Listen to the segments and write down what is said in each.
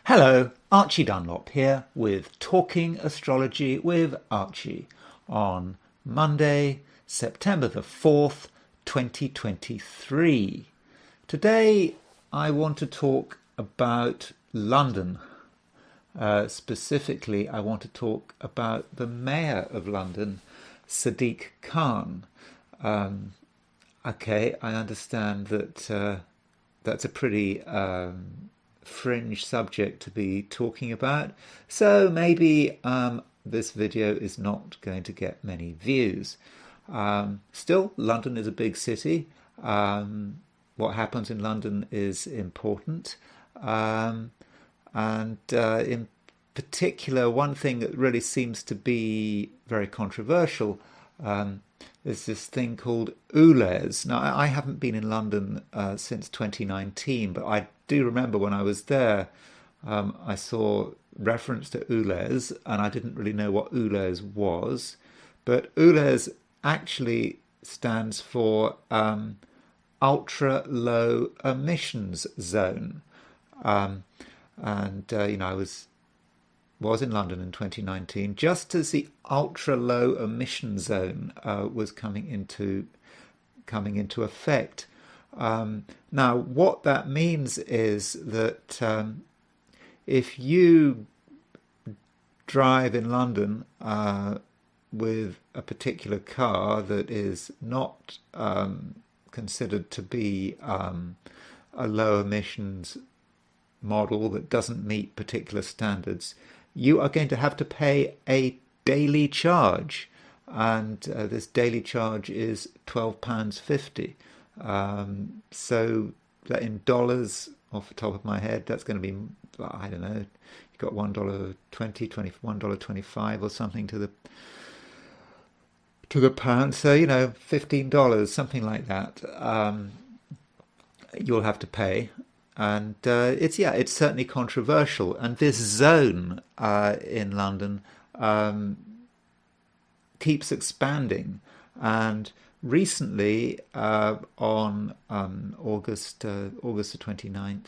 Hello, Archie Dunlop here with Talking Astrology with Archie on Monday, September the 4th, 2023. Today I want to talk about London. Specifically, I want to talk about the Mayor of London, Sadiq Khan. Okay, I understand that that's a pretty fringe subject to be talking about, so maybe this video is not going to get many views. Still, London is a big city. What happens in London is important. And in particular, one thing that really seems to be very controversial is this thing called ULEZ. Now, I haven't been in London since 2019, but I do remember when I was there, I saw reference to ULEZ, and I didn't really know what ULEZ was. But ULEZ actually stands for Ultra Low Emissions Zone. I was in London in 2019, just as the ultra low emission zone was coming into effect. Now, what that means is that if you drive in London with a particular car that is not considered to be a low emissions model that doesn't meet particular standards, you are going to have to pay a daily charge, and this daily charge is £12.50. So that in dollars, off the top of my head, that's going to be, I don't know, you've got $1.20, $1.25 or something to the pound. So, $15, something like that, you'll have to pay. And it's certainly controversial. And this zone in London keeps expanding. And recently, on August the 29th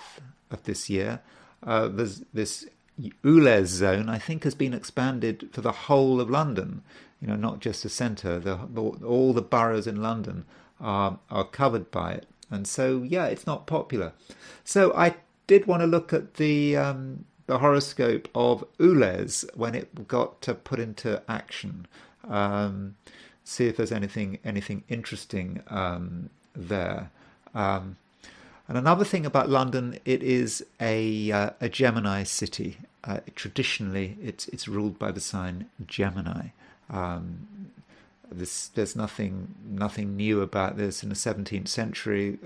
of this year, there's this ULEZ zone, I think, has been expanded for the whole of London. Not just the centre. All the boroughs in London are covered by it. And so, it's not popular. So I did want to look at the horoscope of ULEZ when it got put into action. See if there's anything interesting there. And another thing about London, it is a Gemini city. Traditionally, it's ruled by the sign Gemini. There's nothing new about this. In the 17th century,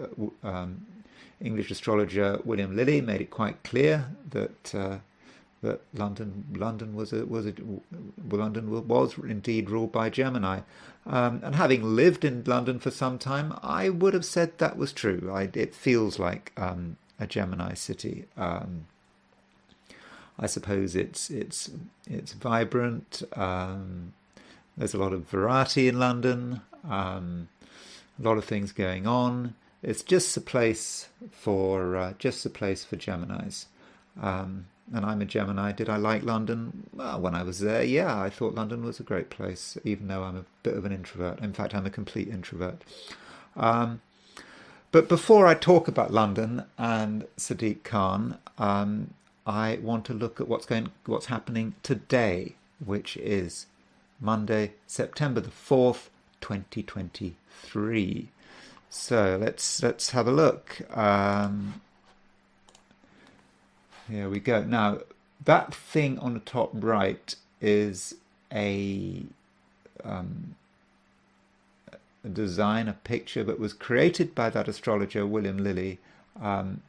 English astrologer William Lilly made it quite clear that London was indeed ruled by Gemini. And having lived in London for some time, I would have said that was true. It feels like a Gemini city. I suppose it's vibrant. There's a lot of variety in London, a lot of things going on. It's just a place for Geminis. And I'm a Gemini. Did I like London? Well, when I was there, I thought London was a great place, even though I'm a bit of an introvert. In fact, I'm a complete introvert. But before I talk about London and Sadiq Khan, I want to look at what's happening today, which is Monday, September the 4th, 2023. So let's have a look. Here we go. Now, that thing on the top right is a design, a picture that was created by that astrologer William Lilly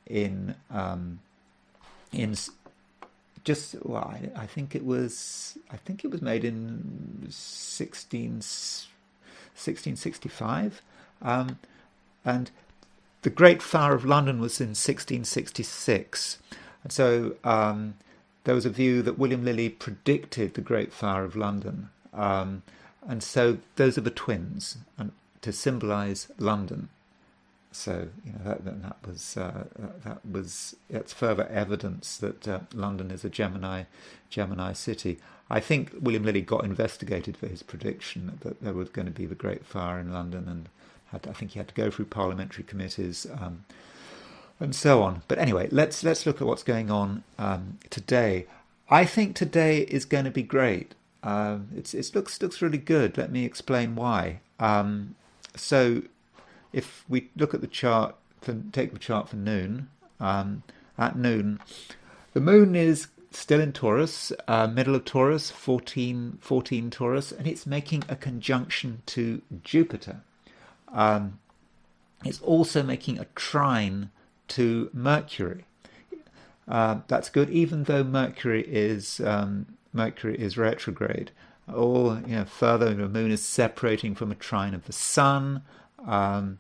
in I think it was made in 1665, and the Great Fire of London was in 1666, and so there was a view that William Lilly predicted the Great Fire of London, and so those are the twins, and to symbolise London. So that's further evidence that London is a Gemini city. I think William Lilly got investigated for his prediction that there was going to be the Great Fire in London, and I think he had to go through parliamentary committees and so on. But anyway, let's look at what's going on today. I think today is going to be great. It looks really good. Let me explain why. So if we look at the chart, take the chart for noon, at noon, the moon is still in Taurus, middle of Taurus, 14 Taurus, and it's making a conjunction to Jupiter. It's also making a trine to Mercury. That's good, even though Mercury is retrograde. Or further, the moon is separating from a trine of the sun. And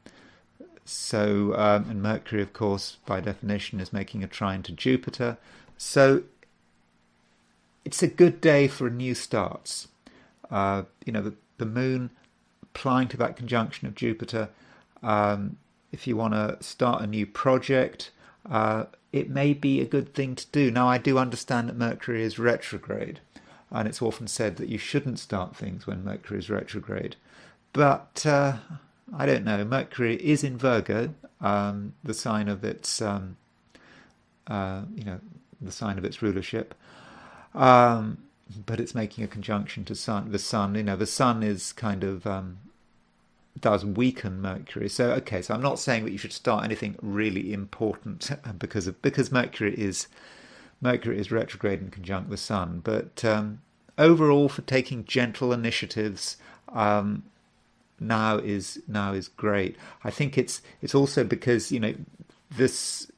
Mercury, of course, by definition, is making a trine to Jupiter. So it's a good day for new starts. The moon applying to that conjunction of Jupiter. If you want to start a new project, it may be a good thing to do. Now, I do understand that Mercury is retrograde, and it's often said that you shouldn't start things when Mercury is retrograde. But I don't know. Mercury is in Virgo, the sign of its, the sign of its rulership. But it's making a conjunction to the sun. The sun is kind of does weaken Mercury. So I'm not saying that you should start anything really important because Mercury is retrograde and conjunct the sun. But overall, for taking gentle initiatives, now is great. I think it's also because this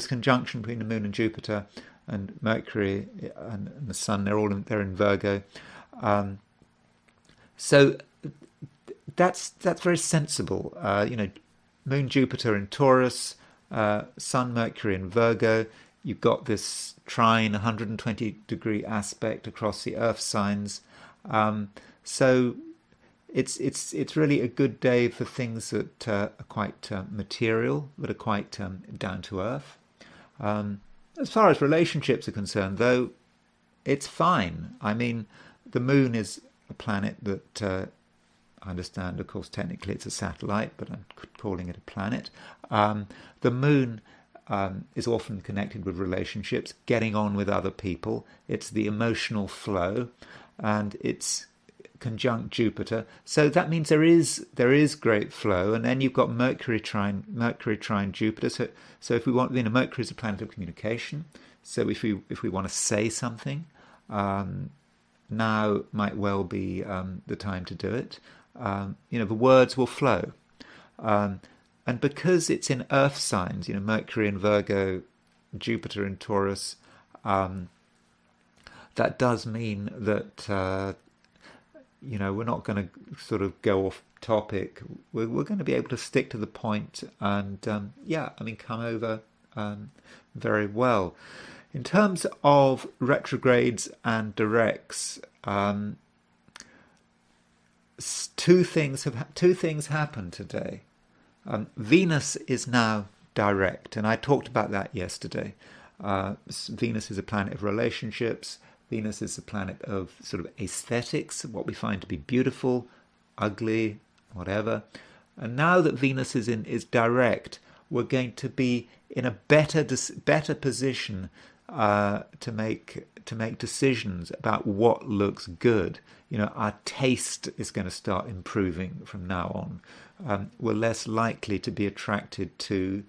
conjunction between the moon and Jupiter and Mercury and the sun, they're in Virgo. So that's very sensible. Moon Jupiter in Taurus, Sun Mercury in Virgo. You've got this trine 120-degree aspect across the Earth signs. So it's really a good day for things that are quite material, that are quite down to earth. As far as relationships are concerned, though, it's fine. I mean, the moon is a planet that I understand, of course, technically it's a satellite, but I'm calling it a planet. The moon is often connected with relationships, getting on with other people. It's the emotional flow, and it's conjunct Jupiter. So that means there is great flow, and then you've got Mercury trine Jupiter. So if we want, Mercury is a planet of communication. So if we want to say something, now might well be the time to do it. The words will flow, and because it's in Earth signs, Mercury in Virgo, Jupiter in Taurus, that does mean that we're not going to sort of go off topic. We're going to be able to stick to the point, and come over very well. In terms of retrogrades and directs, two things happened today. Venus is now direct, and I talked about that yesterday. Venus is a planet of relationships. Venus is a planet of sort of aesthetics, what we find to be beautiful, ugly, whatever. And now that Venus is direct, we're going to be in a better position to make decisions about what looks good. Our taste is going to start improving from now on. We're less likely to be attracted to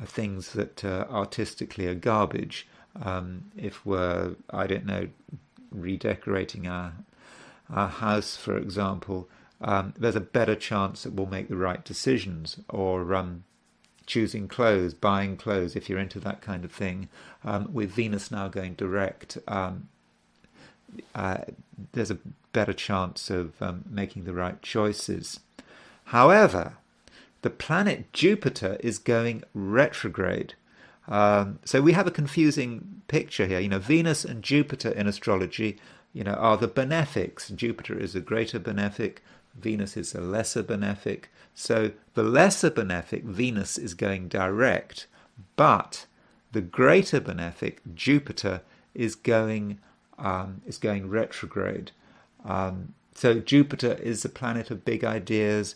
things that artistically are garbage. If we're, redecorating our house, for example, there's a better chance that we'll make the right decisions. Or choosing clothes, buying clothes, if you're into that kind of thing. With Venus now going direct, there's a better chance of making the right choices. However, the planet Jupiter is going retrograde. So we have a confusing picture here. Venus and Jupiter in astrology, are the benefics. Jupiter is a greater benefic. Venus is a lesser benefic. So the lesser benefic, Venus, is going direct, but the greater benefic, Jupiter, is going retrograde. So Jupiter is a planet of big ideas.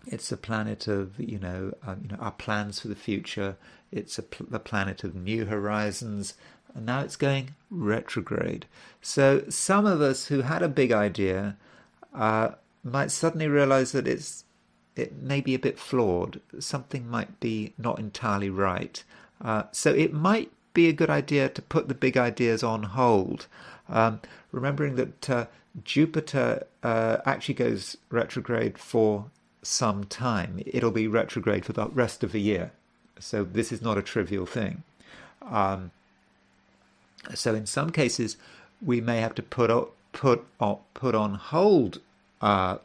It's a planet of our plans for the future. It's the planet of new horizons, and now it's going retrograde. So some of us who had a big idea might suddenly realize that it may be a bit flawed. Something might be not entirely right. So it might be a good idea to put the big ideas on hold, remembering that Jupiter actually goes retrograde for some time. It'll be retrograde for the rest of the year. So this is not a trivial thing. So in some cases, we may have to put on hold our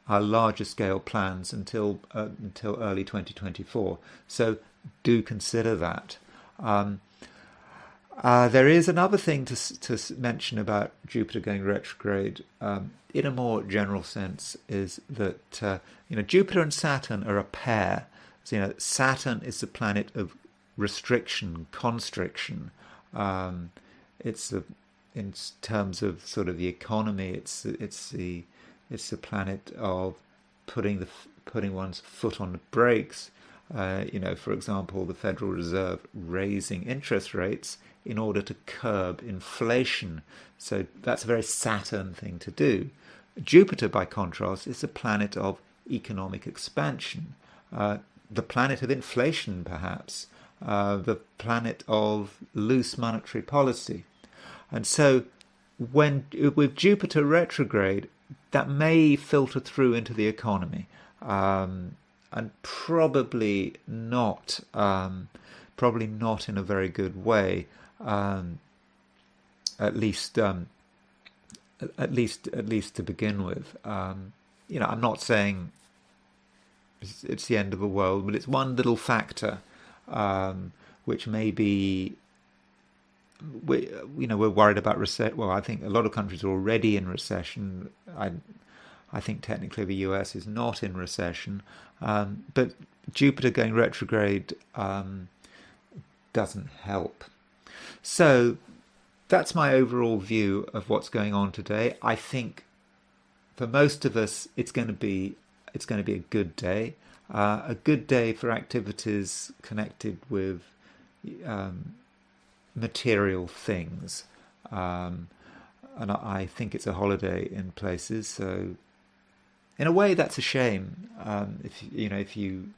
larger scale plans until early 2024. So do consider that. There is another thing to mention about Jupiter going retrograde, in a more general sense, is that Jupiter and Saturn are a pair. So, Saturn is the planet of restriction, constriction. It's in terms of sort of the economy. It's the planet of putting one's foot on the brakes. For example, the Federal Reserve raising interest rates in order to curb inflation. So that's a very Saturn thing to do. Jupiter, by contrast, is a planet of economic expansion, the planet of inflation, perhaps, the planet of loose monetary policy. And so with Jupiter retrograde, that may filter through into the economy. And probably not in a very good way. At least to begin with. I'm not saying it's the end of the world, but it's one little factor which may be. We're worried about recession. Well, I think a lot of countries are already in recession. I think technically the US is not in recession, but Jupiter going retrograde doesn't help. So that's my overall view of what's going on today. I think for most of us, it's going to be a good day for activities connected with material things, and I think it's a holiday in places. So in a way, that's a shame. If you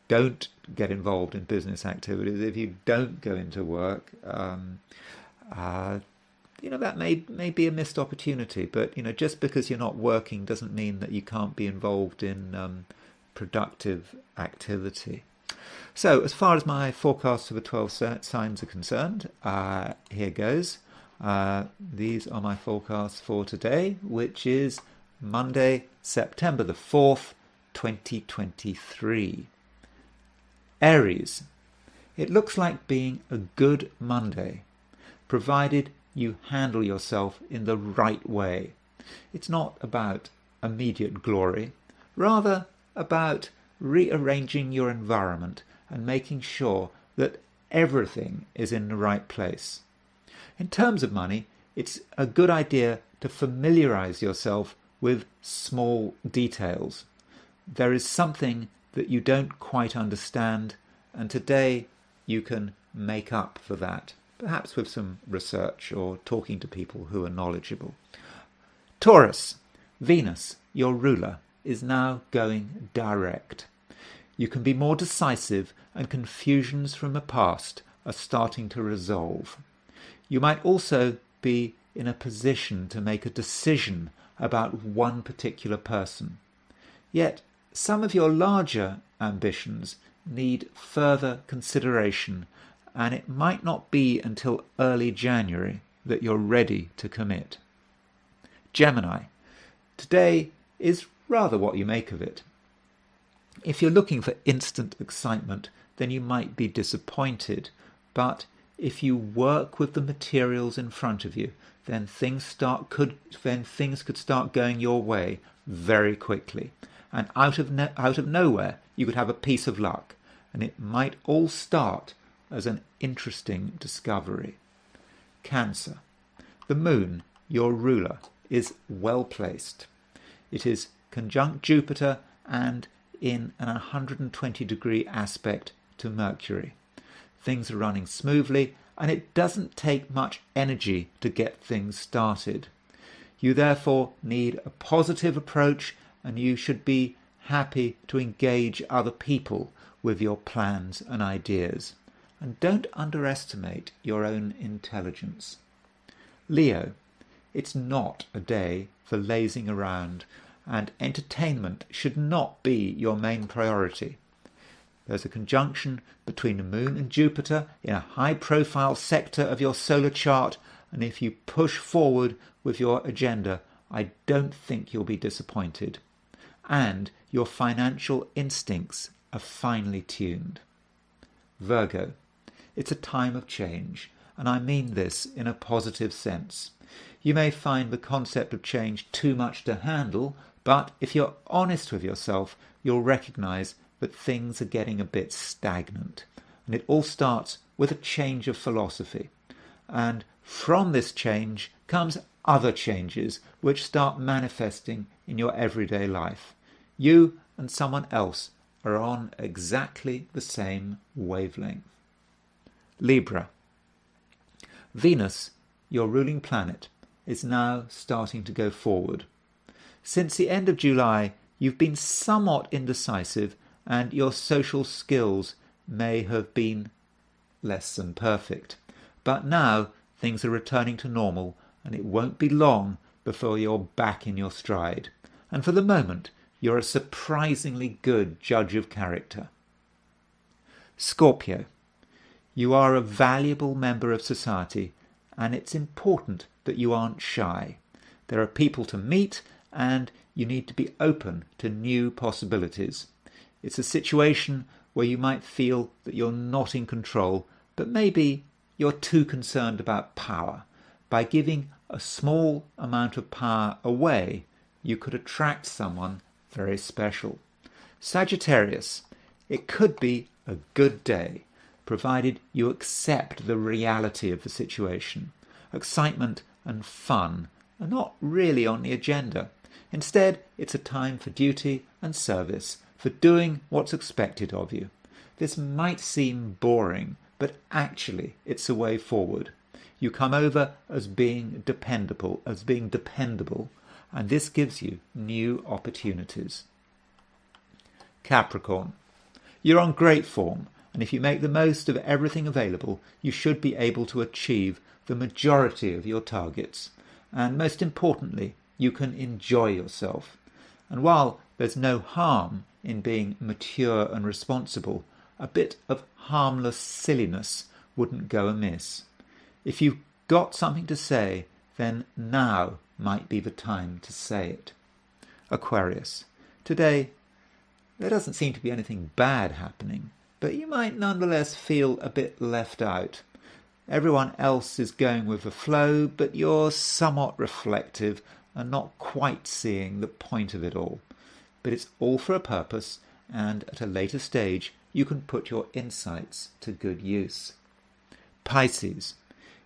don't get involved in business activities, if you don't go into work, that may be a missed opportunity. But just because you're not working doesn't mean that you can't be involved in productive activity. So as far as my forecasts for the 12 signs are concerned, here goes. These are my forecasts for today, which is Monday, September the 4th, 2023. Aries. It looks like being a good Monday, provided you handle yourself in the right way. It's not about immediate glory, rather about rearranging your environment and making sure that everything is in the right place. In terms of money, it's a good idea to familiarize yourself with small details. There is something that you don't quite understand, and today you can make up for that, perhaps with some research or talking to people who are knowledgeable. Taurus. Venus, your ruler, is now going direct. You can be more decisive, and confusions from the past are starting to resolve. You might also be in a position to make a decision about one particular person. Yet, some of your larger ambitions need further consideration, and it might not be until early January that you're ready to commit. Gemini. Today is rather what you make of it. If you're looking for instant excitement, then you might be disappointed, but if you work with the materials in front of you, then things could start going your way very quickly. And out of nowhere, you could have a piece of luck. And it might all start as an interesting discovery. Cancer. The moon, your ruler, is well placed. It is conjunct Jupiter and in an 120-degree aspect to Mercury. Things are running smoothly, and it doesn't take much energy to get things started. You therefore need a positive approach, and you should be happy to engage other people with your plans and ideas. And don't underestimate your own intelligence. Leo, it's not a day for lazing around, and entertainment should not be your main priority. There's a conjunction between the moon and Jupiter in a high-profile sector of your solar chart, and if you push forward with your agenda, I don't think you'll be disappointed. And your financial instincts are finely tuned. Virgo, it's a time of change, and I mean this in a positive sense. You may find the concept of change too much to handle, but if you're honest with yourself, you'll recognise that things are getting a bit stagnant. And it all starts with a change of philosophy. And from this change comes other changes which start manifesting in your everyday life. You and someone else are on exactly the same wavelength. Libra. Venus, your ruling planet, is now starting to go forward. Since the end of July, you've been somewhat indecisive, and your social skills may have been less than perfect. But now things are returning to normal, and it won't be long before you're back in your stride. And for the moment, you're a surprisingly good judge of character. Scorpio. You are a valuable member of society, and it's important that you aren't shy. There are people to meet, and you need to be open to new possibilities. It's a situation where you might feel that you're not in control, but maybe you're too concerned about power. By giving a small amount of power away, you could attract someone very special. Sagittarius. It could be a good day, provided you accept the reality of the situation. Excitement and fun are not really on the agenda. Instead, it's a time for duty and service, for doing what's expected of you. This might seem boring, but actually it's a way forward. You come over as being dependable, and this gives you new opportunities. Capricorn. You're on great form, and if you make the most of everything available, you should be able to achieve the majority of your targets. And most importantly, you can enjoy yourself. And while there's no harm in being mature and responsible, a bit of harmless silliness wouldn't go amiss. If you've got something to say, then now might be the time to say it. Aquarius. Today, there doesn't seem to be anything bad happening, but you might nonetheless feel a bit left out. Everyone else is going with the flow, but you're somewhat reflective and not quite seeing the point of it all. But it's all for a purpose, and at a later stage you can put your insights to good use. Pisces.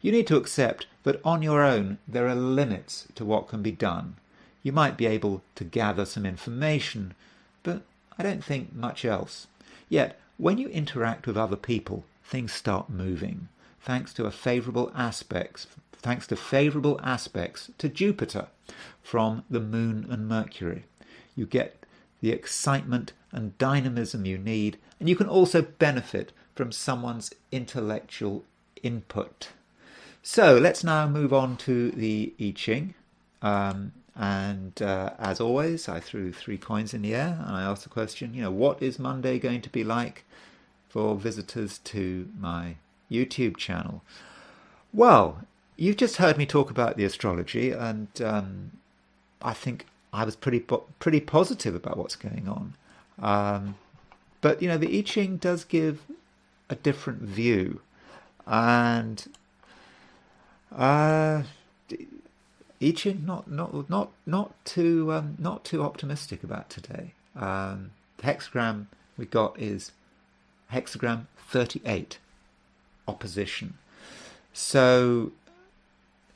You need to accept that on your own there are limits to what can be done. You might be able to gather some information, but I don't think much else. Yet, when you interact with other people, things start moving, thanks to favourable aspects to Jupiter from the Moon and Mercury. You get the excitement and dynamism you need, and you can also benefit from someone's intellectual input. So let's now move on to the I Ching. As always, I threw 3 coins in the air and I asked the question, what is Monday going to be like for visitors to my YouTube channel? Well, you've just heard me talk about the astrology, and I think I was pretty positive about what's going on. But the I Ching does give a different view. And I Ching not too optimistic about today. The hexagram we got is hexagram 38, opposition. So,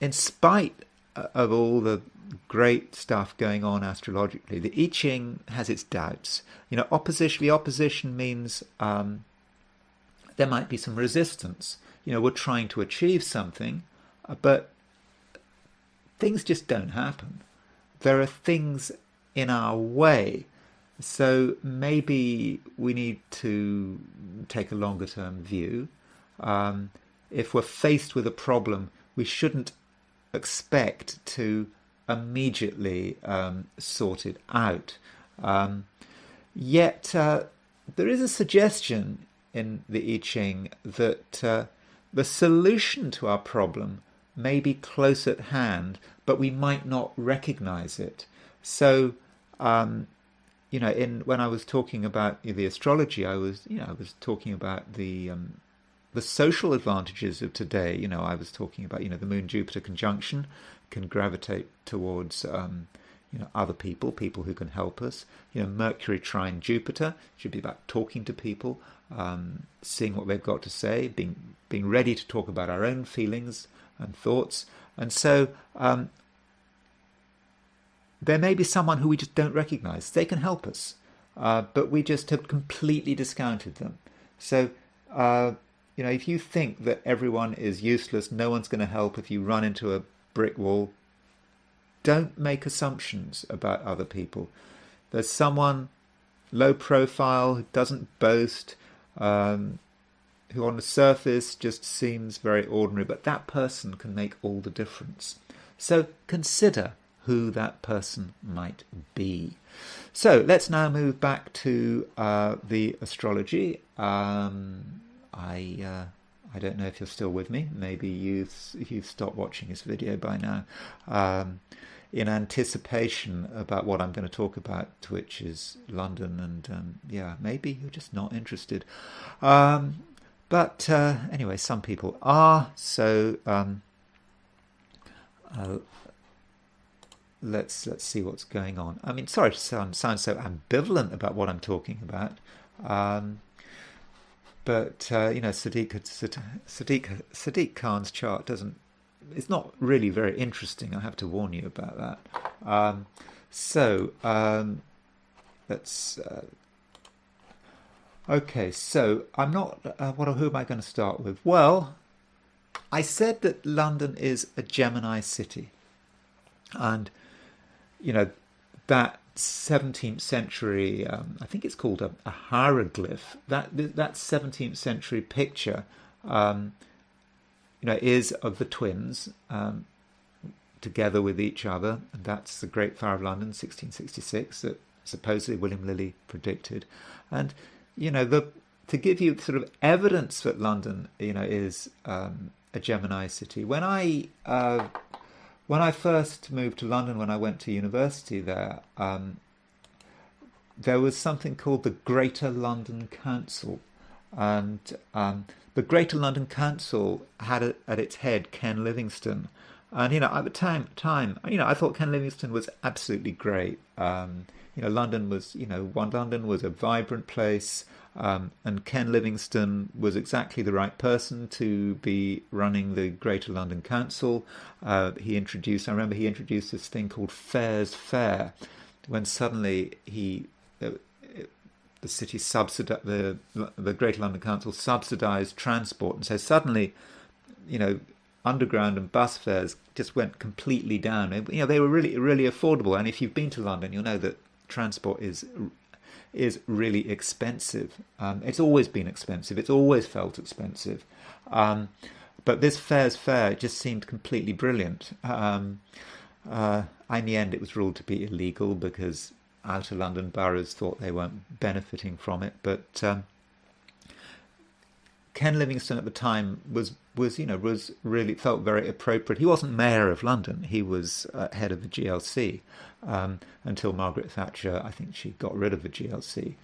in spite of all the great stuff going on astrologically, the I Ching has its doubts. Opposition. The opposition means there might be some resistance. We're trying to achieve something, but things just don't happen. There are things in our way. So maybe we need to take a longer term view. If we're faced with a problem, we shouldn't expect to immediately sort it out. Yet there is a suggestion in the I Ching that the solution to our problem may be close at hand, but we might not recognize it. So, when I was talking about the astrology, I was talking about the social advantages of today. I was talking about the Moon-Jupiter conjunction can gravitate towards other people who can help us. Mercury trine Jupiter should be about talking to people, seeing what they've got to say, being ready to talk about our own feelings and thoughts. And so there may be someone who we just don't recognize. They can help us, but we just have completely discounted them. So, if you think that everyone is useless, no one's going to help if you run into a brick wall, don't make assumptions about other people. There's someone low profile who doesn't boast, who on the surface just seems very ordinary, but that person can make all the difference. So consider who that person might be. So let's now move back to the astrology. I don't know if you're still with me. Maybe you've stopped watching this video by now, in anticipation about what I'm going to talk about, which is London, and maybe you're just not interested. But anyway, some people are. So let's see what's going on. I mean, sorry to sound so ambivalent about what I'm talking about. But Sadiq Khan's chart it's not really very interesting. I have to warn you about that. Let's. Okay, so I'm not. Who am I going to start with? Well, I said that London is a Gemini city, and that 17th century, I think it's called a hieroglyph. That 17th century picture, is of the twins together with each other, and that's the Great Fire of London, 1666, that supposedly William Lilly predicted. And to give you sort of evidence that London, is a Gemini city. When I first moved to London, when I went to university there, there was something called the Greater London Council, and the Greater London Council had at its head Ken Livingstone, and at the time, I thought Ken Livingstone was absolutely great. London was a vibrant place, and Ken Livingstone was exactly the right person to be running the Greater London Council. I remember he introduced this thing called Fares Fair, when suddenly the city subsidized, the Greater London Council subsidised transport, and so suddenly, underground and bus fares just went completely down. They were really, really affordable. And if you've been to London, you'll know that transport is really expensive. It's always been expensive. It's always felt expensive. But this Fares Fair just seemed completely brilliant. In the end, it was ruled to be illegal because outer London boroughs thought they weren't benefiting from it. But Ken Livingstone at the time was really felt very appropriate. He wasn't mayor of London. He was head of the GLC until Margaret Thatcher, I think she got rid of the GLC,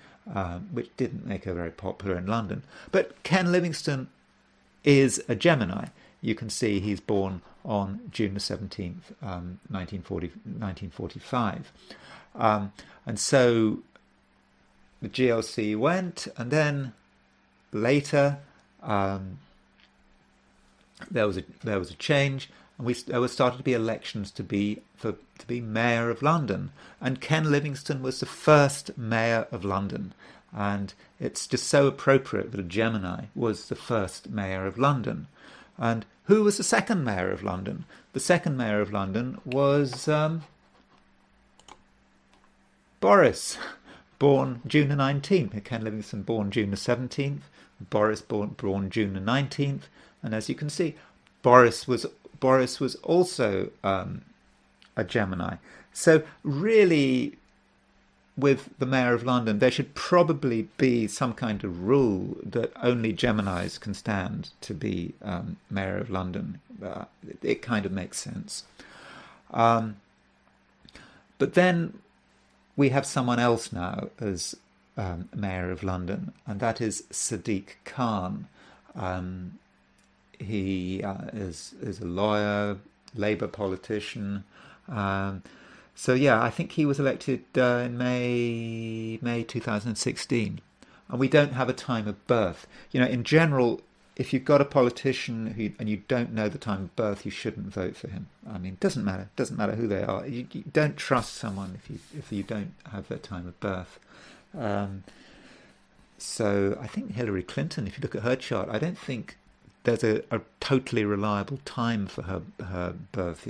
which didn't make her very popular in London. But Ken Livingstone, is a Gemini. You can see he's born on June the 17th, 1945. And so the GLC went, and then later there was a change, and there started to be elections to be mayor of London, and Ken Livingstone was the first mayor of London, and it's just so appropriate that a Gemini was the first mayor of London. And who was the second mayor of London? The second mayor of London was Boris, born June the 19th. Ken Livingstone born June the 17th. Boris born June the 19th. And as you can see, Boris was also a Gemini. So really, with the Mayor of London, there should probably be some kind of rule that only Geminis can stand to be Mayor of London. It kind of makes sense. But then we have someone else now as Mayor of London, and that is Sadiq Khan. He is a lawyer, Labour politician. So yeah, I think he was elected in May 2016, and we don't have a time of birth. In general, if you've got a politician and you don't know the time of birth, you shouldn't vote for him. I mean, it doesn't matter who they are. You don't trust someone if you don't have their time of birth. So I think Hillary Clinton, if you look at her chart, I don't think there's a totally reliable time for her birth.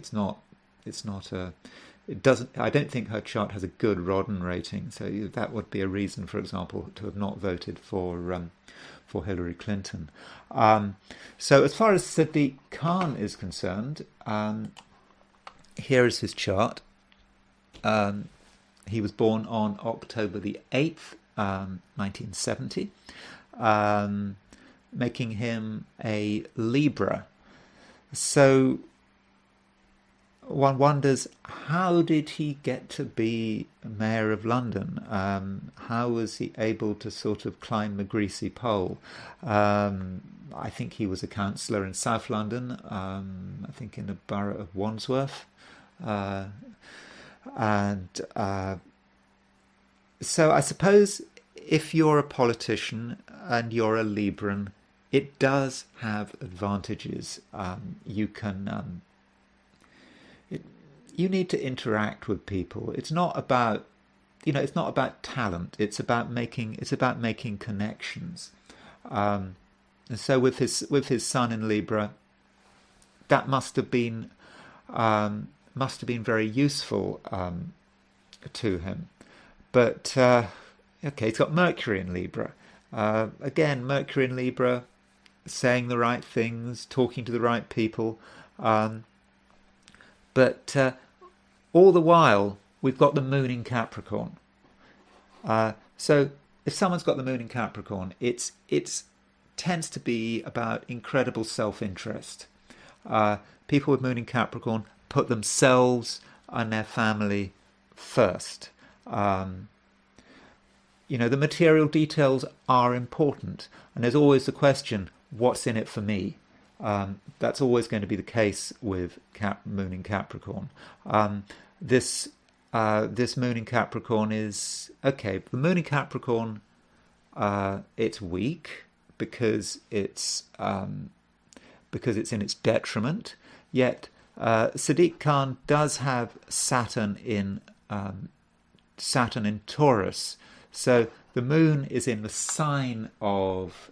I don't think her chart has a good Rodden rating, so that would be a reason, for example, to have not voted for Hillary Clinton. So as far as Sadiq Khan is concerned, here is his chart. He was born on October the 8th, 1970, making him a Libra. So one wonders, how did he get to be Mayor of London? How was he able to sort of climb the greasy pole? I think he was a councillor in South London, I think in the borough of Wandsworth. So I suppose if you're a politician and you're a Libran, it does have advantages. You need to interact with people. It's not about talent. It's about making connections. And so with his son in Libra, that must have been very useful to him. But he's got Mercury in Libra. Again, Mercury in Libra, saying the right things, talking to the right people. But all the while, we've got the moon in Capricorn. So if someone's got the moon in Capricorn, it tends to be about incredible self-interest. People with moon in Capricorn put themselves and their family first. The material details are important, and there's always the question, what's in it for me? That's always going to be the case with moon in Capricorn. This moon in Capricorn is okay. The moon in Capricorn, it's weak because it's in its detriment. Yet Sadiq Khan does have Saturn in Taurus, so the moon is in the sign of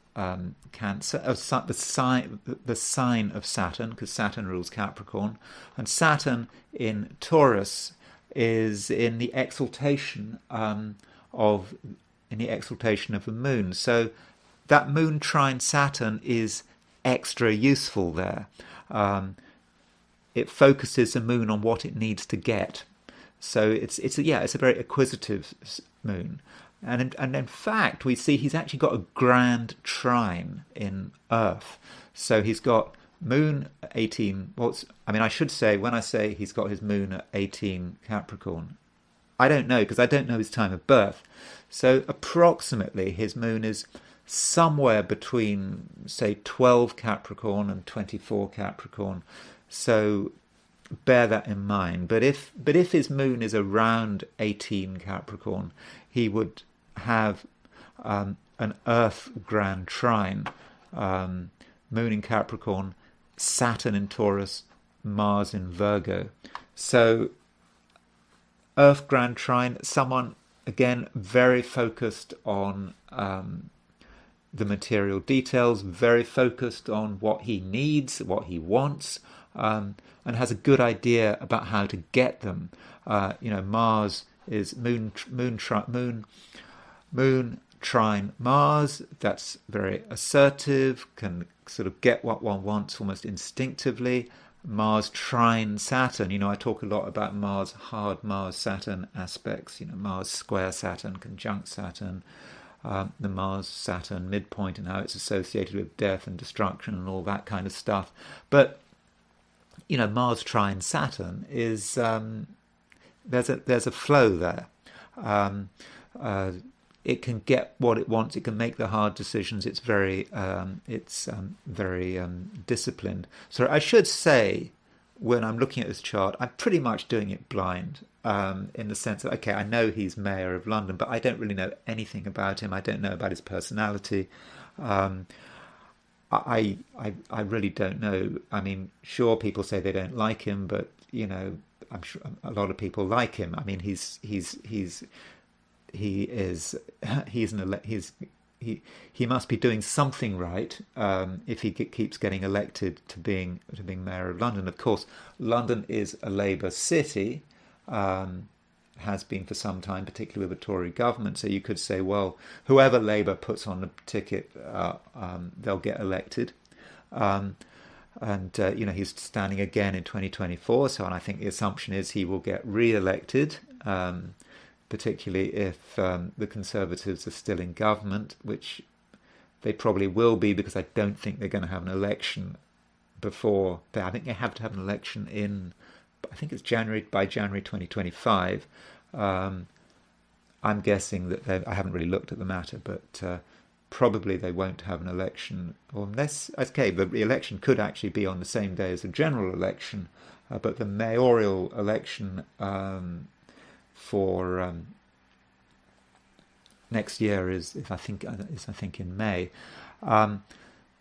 Cancer, the sign of Saturn, because Saturn rules Capricorn, and Saturn in Taurus is in the exaltation of the moon. So that moon trine Saturn is extra useful there. It focuses the moon on what it needs to get. So it's a very acquisitive moon. And in fact, we see he's actually got a grand trine in Earth. So he's got moon 18. I should say, when I say he's got his moon at 18 Capricorn, I don't know, because I don't know his time of birth. So approximately his moon is somewhere between, say, 12 Capricorn and 24 Capricorn. So bear that in mind. But if his moon is around 18 Capricorn, he would have an Earth grand trine, moon in Capricorn, Saturn in Taurus, Mars in Virgo. So Earth grand trine, someone again very focused on the material details, very focused on what he needs, what he wants, and has a good idea about how to get them. Mars is moon trine Mars. That's very assertive, can sort of get what one wants almost instinctively. Mars trine Saturn. I talk a lot about hard Mars Saturn aspects. Mars square Saturn, conjunct Saturn, the Mars Saturn midpoint, and how it's associated with death and destruction and all that kind of stuff. But Mars trine Saturn is there's a flow there. It can get what it wants. It can make the hard decisions. It's very disciplined. So I should say, when I'm looking at this chart, I'm pretty much doing it blind, in the sense that, okay, I know he's mayor of London, but I don't really know anything about him. I don't know about his personality. I really don't know. I mean, sure, people say they don't like him, but I'm sure a lot of people like him. I mean, he must be doing something right, if he keeps getting elected to being mayor of London. Of course, London is a Labour city, has been for some time, particularly with the Tory government. So you could say, well, whoever Labour puts on the ticket, they'll get elected. He's standing again in 2024. So, and I think the assumption is he will get re-elected. Particularly if the Conservatives are still in government, which they probably will be, because I don't think they're going to have an election before. I think they have to have an election I think it's by January 2025. I'm guessing that I haven't really looked at the matter, but probably they won't have an election, or unless, okay, the election could actually be on the same day as the general election, but the mayoral election for next year is I think in May.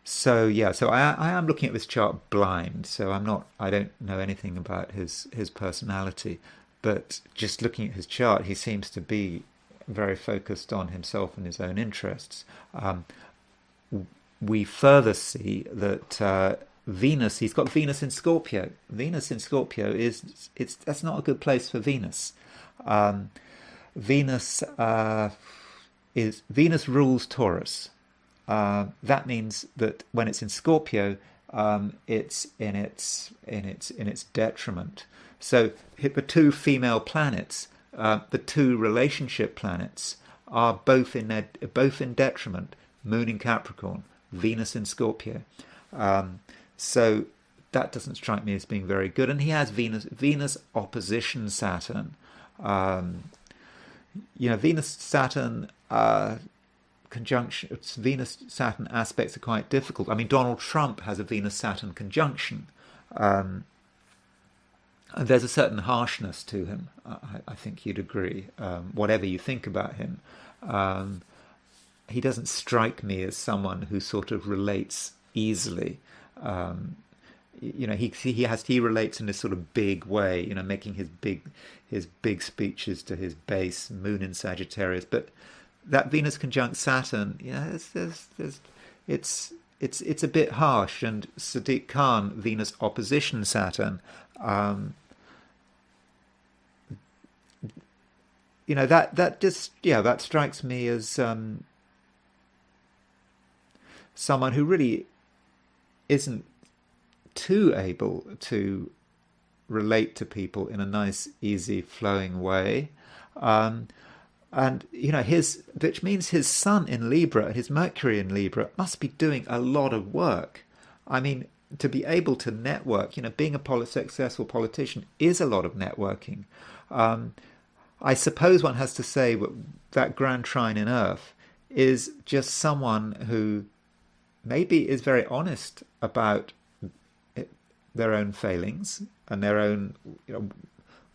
So I am looking at this chart blind. So I don't know anything about his personality, but just looking at his chart, he seems to be very focused on himself and his own interests. We further see that Venus, he's got Venus in Scorpio. Venus in Scorpio that's not a good place for Venus. Venus rules Taurus. That means that when it's in Scorpio, it's in its detriment. So the two female planets, the two relationship planets, are both in detriment. Moon in Capricorn, Venus in Scorpio. So that doesn't strike me as being very good. And he has Venus opposition Saturn. Venus Saturn conjunction, Venus Saturn aspects are quite difficult. I mean, Donald Trump has a Venus Saturn conjunction, and there's a certain harshness to him. I think you'd agree. Whatever you think about him, he doesn't strike me as someone who sort of relates easily. He relates in this sort of big way, making his big speeches to his base, Moon in Sagittarius. But that Venus conjunct Saturn, it's a bit harsh. And Sadiq Khan, Venus opposition Saturn, that strikes me as someone who really isn't too able to relate to people in a nice, easy, flowing way. Which means his Sun in Libra and his Mercury in Libra must be doing a lot of work. I mean, to be able to network, being a successful politician is a lot of networking. I suppose one has to say that Grand Trine in Earth is just someone who maybe is very honest about their own failings and their own,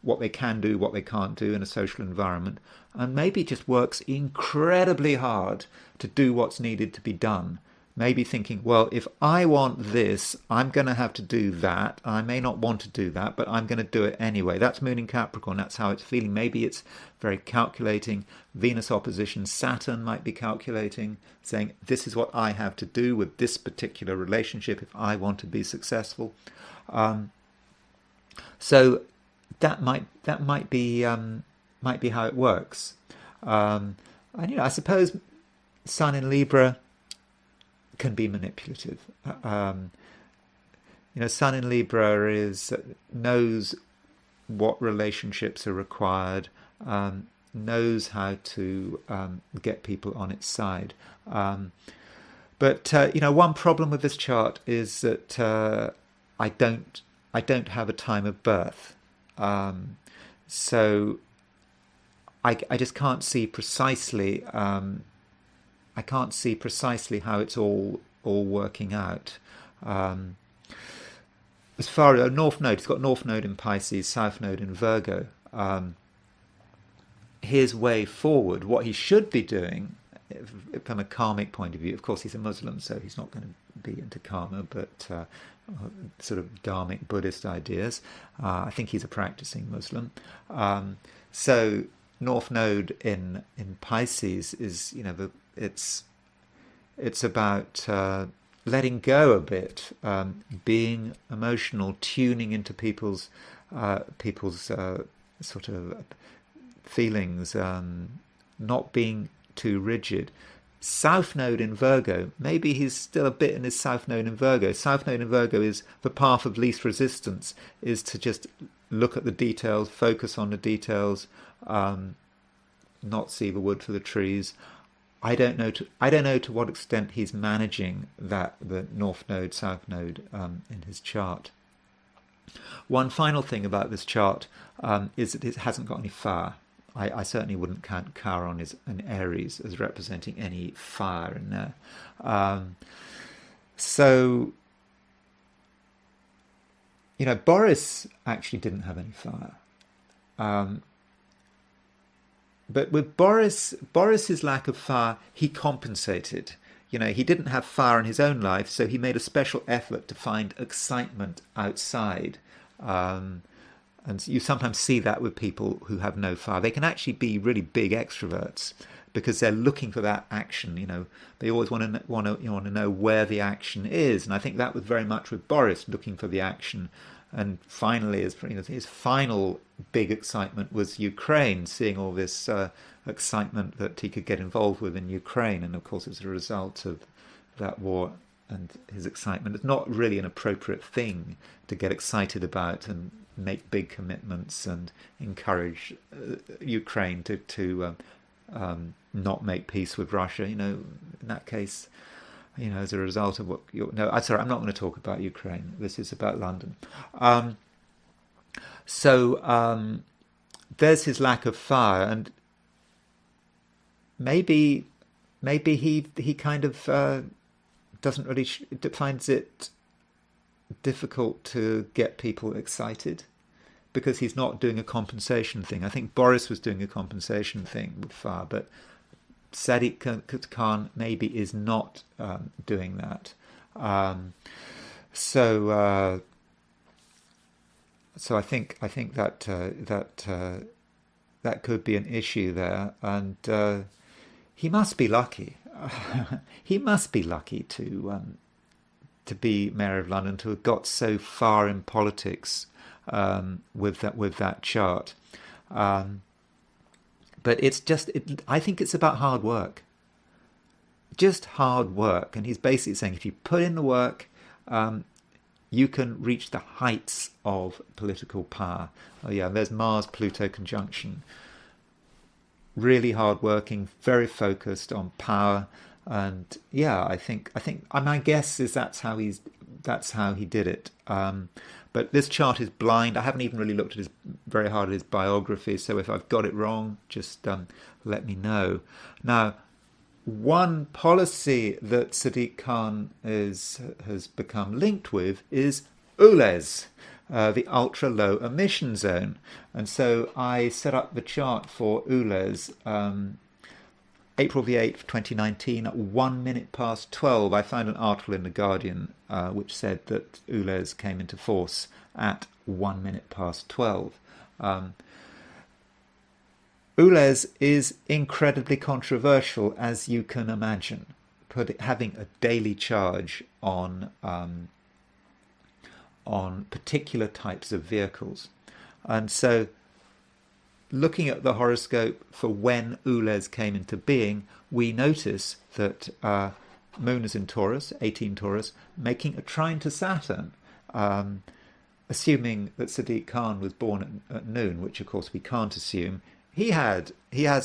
what they can do, what they can't do in a social environment, and maybe just works incredibly hard to do what's needed to be done. Maybe thinking, well, if I want this, I'm going to have to do that. I may not want to do that, but I'm going to do it anyway. That's Moon in Capricorn. That's how it's feeling. Maybe it's very calculating. Venus opposition Saturn might be calculating, saying, this is what I have to do with this particular relationship if I want to be successful. So that might be how it works. And I suppose Sun in Libra can be manipulative. Sun in Libra knows what relationships are required, knows how to get people on its side. But one problem with this chart is that I don't have a time of birth, so I just can't see precisely. I can't see precisely how it's all working out. As far as North Node, it's got North Node in Pisces, South Node in Virgo. His way forward, what he should be doing from a karmic point of view. Of course, he's a Muslim, so he's not going to be into karma, but sort of dharmic Buddhist ideas. I think he's a practicing Muslim. So North Node in Pisces is, it's about letting go a bit, being emotional, tuning into people's sort of feelings, not being too rigid. South Node in Virgo, maybe he's still a bit in his South Node in Virgo. South Node in Virgo is the path of least resistance, is to just look at the details, focus on the details, not see the wood for the trees. I don't know to what extent he's managing the North Node, South Node in his chart. One final thing about this chart is that it hasn't got any fire. I certainly wouldn't count Chiron and Aries as representing any fire in there. So, Boris actually didn't have any fire. But with Boris's lack of fire, he compensated. He didn't have fire in his own life, so he made a special effort to find excitement outside. And you sometimes see that with people who have no fire. They can actually be really big extroverts because they're looking for that action. They always want to know where the action is, and I think that was very much with Boris, looking for the action. And finally, his final big excitement was Ukraine, seeing all this excitement that he could get involved with in Ukraine, and of course, as a result of that war and his excitement, it's not really an appropriate thing to get excited about and make big commitments and encourage Ukraine to not make peace with Russia. In that case, as a result of what I'm sorry, I'm not going to talk about Ukraine. This is about London. So there's his lack of fire, and maybe he kind of doesn't really finds it difficult to get people excited because he's not doing a compensation thing. I think Boris was doing a compensation thing with fire, but Sadiq Khan maybe is not doing that. So I think that could be an issue there, and he must be lucky. He must be lucky to be Mayor of London, to have got so far in politics with that chart. But it's just, I think it's about hard work. Just hard work. And he's basically saying if you put in the work, you can reach the heights of political power. Oh yeah, there's Mars-Pluto conjunction. Really hard working, very focused on power. And yeah, I think my guess is that's how he did it. But this chart is blind. I haven't even really looked at very hard at his biography, so if I've got it wrong, just let me know. Now, one policy that Sadiq Khan has become linked with is ULEZ, the ultra low emission zone. And so I set up the chart for ULEZ April the 8th, 2019 at 1 minute past 12. I found an article in The Guardian which said that ULEZ came into force at 1 minute past 12. ULEZ is incredibly controversial, as you can imagine, having a daily charge on particular types of vehicles. And so looking at the horoscope for when ULEZ came into being, we notice that Moon is in Taurus, 18 Taurus, making a trine to Saturn, assuming that Sadiq Khan was born at noon, which of course we can't assume. He has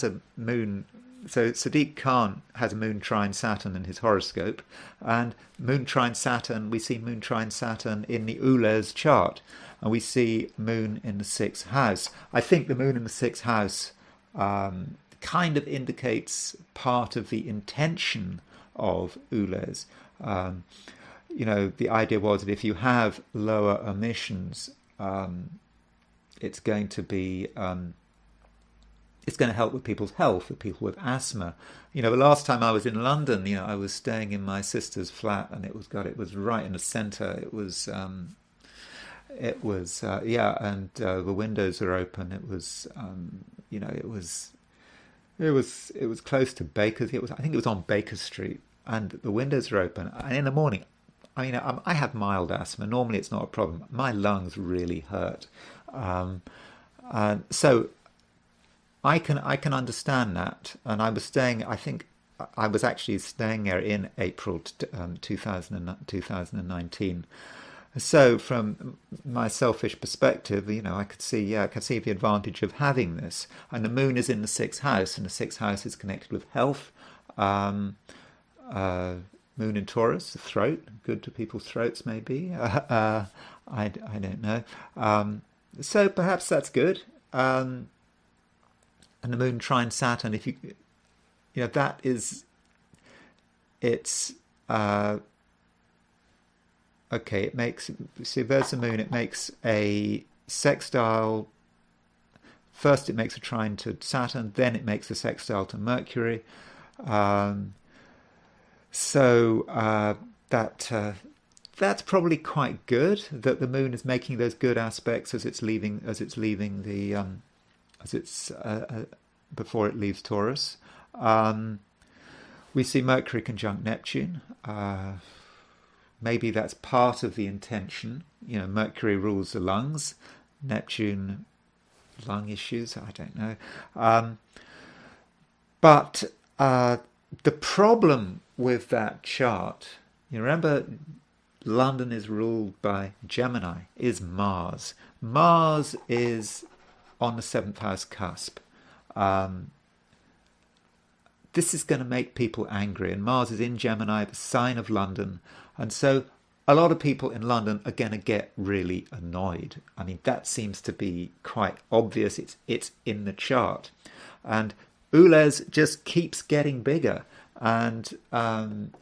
a moon, so Sadiq Khan has a moon trine Saturn in his horoscope, and moon trine Saturn, we see moon trine Saturn in the ULEZ chart, and we see moon in the 6th house. I think the moon in the 6th house kind of indicates part of the intention of ULEZ. The idea was that if you have lower emissions, it's going to be it's going to help with people's health, with people with asthma. The last time I was in London, I was staying in my sister's flat, and it was right in the centre. It was and the windows are open. It was it was close to Baker's. I think it was on Baker Street, and the windows are open. And in the morning, I have mild asthma. Normally, it's not a problem. My lungs really hurt, and so I can understand that. And I was staying. I think I was actually staying there in April 2019. So from my selfish perspective, I could see the advantage of having this. And the moon is in the 6th house, and the 6th house is connected with health. Moon in Taurus, the throat, good to people's throats maybe. I don't know. So perhaps that's good. And the moon trine Saturn, if that is, it's. Okay, it makes, see, there's the moon, it makes a sextile. First it makes a trine to Saturn, then it makes a sextile to Mercury. That's probably quite good, that the moon is making those good aspects as it's leaving the before it leaves Taurus. We see Mercury conjunct Neptune. Maybe that's part of the intention. Mercury rules the lungs, Neptune, lung issues, I don't know. But the problem with that chart, remember, London is ruled by Gemini, is Mars. Mars is on the 7th house cusp. This is going to make people angry, and Mars is in Gemini, the sign of London. And so a lot of people in London are going to get really annoyed. That seems to be quite obvious. It's in the chart. And ULEZ just keeps getting bigger. And in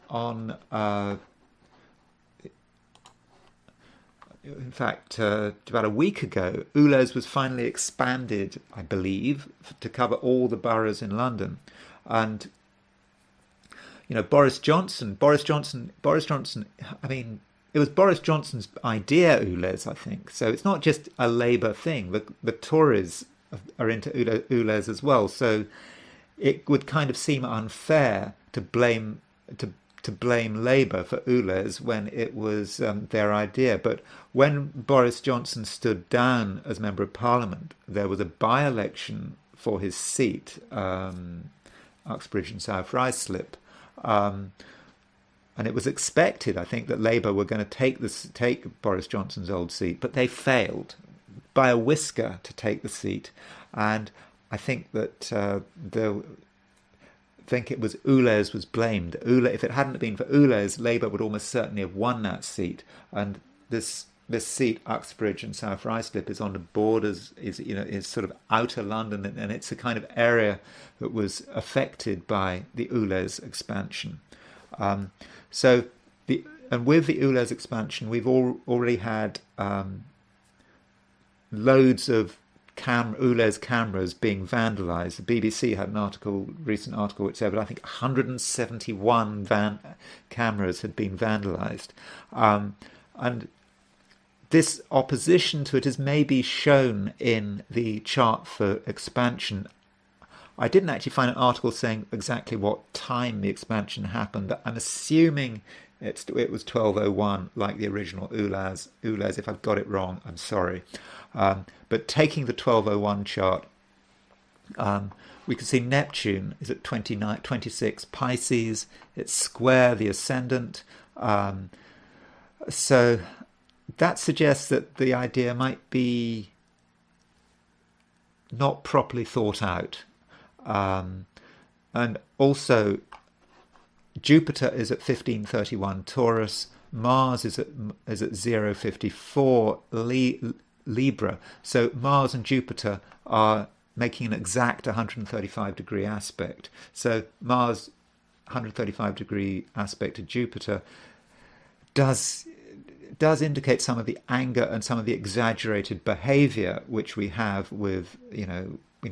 fact, about a week ago, ULEZ was finally expanded, I believe, to cover all the boroughs in London. And Boris Johnson, it was Boris Johnson's idea, ULEZ, I think. So it's not just a Labour thing. The Tories are into ULEZ as well. So it would kind of seem unfair to blame Labour for ULEZ when it was their idea. But when Boris Johnson stood down as Member of Parliament, there was a by-election for his seat, Uxbridge and South Ruislip. And it was expected, I think, that Labour were going to take Boris Johnson's old seat, but they failed by a whisker to take the seat. And I think that it was ULEZ was blamed. If it hadn't been for ULEZ, Labour would almost certainly have won that seat. And this this seat, Uxbridge and South Ruislip, is on the borders, is sort of outer London, and it's a kind of area that was affected by the ULEZ expansion. So with the ULEZ expansion, we've already had loads of ULEZ cameras being vandalised. The BBC had an recent article which said, I think 171 cameras had been vandalised. And this opposition to it is maybe shown in the chart for expansion. I didn't actually find an article saying exactly what time the expansion happened. I'm assuming it was 1201, like the original ULEZ. If I've got it wrong, I'm sorry. But taking the 1201 chart, we can see Neptune is at 26 Pisces. It's square the ascendant. So that suggests that the idea might be not properly thought out. And also, Jupiter is at 1531 Taurus. Mars is at 054 Libra. So Mars and Jupiter are making an exact 135 degree aspect. So Mars 135 degree aspect to Jupiter does indicate some of the anger and some of the exaggerated behavior which we have with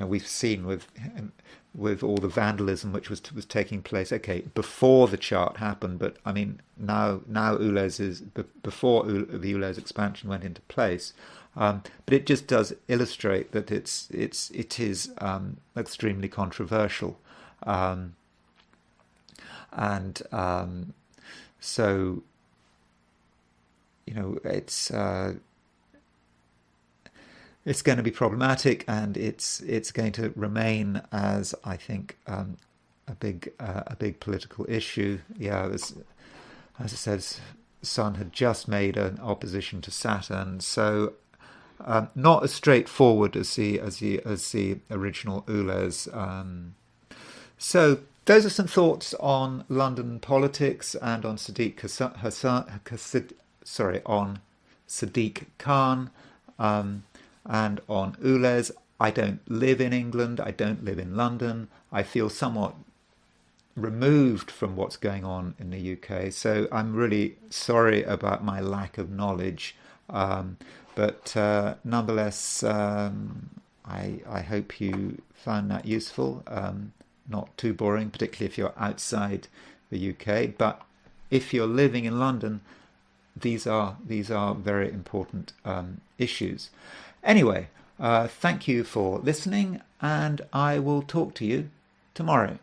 we've seen with all the vandalism which was taking place. Okay, before the chart happened, but I mean now ULEZ is before the ULEZ expansion went into place. But it just does illustrate that it is extremely controversial, so it's going to be problematic, and it's going to remain as, I think, a big political issue. Yeah, as I said, Sun had just made an opposition to Saturn, so not as straightforward as the original ULEZ. So those are some thoughts on London politics and on Sadiq Khan. And on ULEZ. I don't live in England, I don't live in London. I feel somewhat removed from what's going on in the UK, so I'm really sorry about my lack of knowledge. But nonetheless, I hope you found that useful, not too boring, particularly if you're outside the UK. But if you're living in London, these are very important issues. Anyway, thank you for listening, and I will talk to you tomorrow.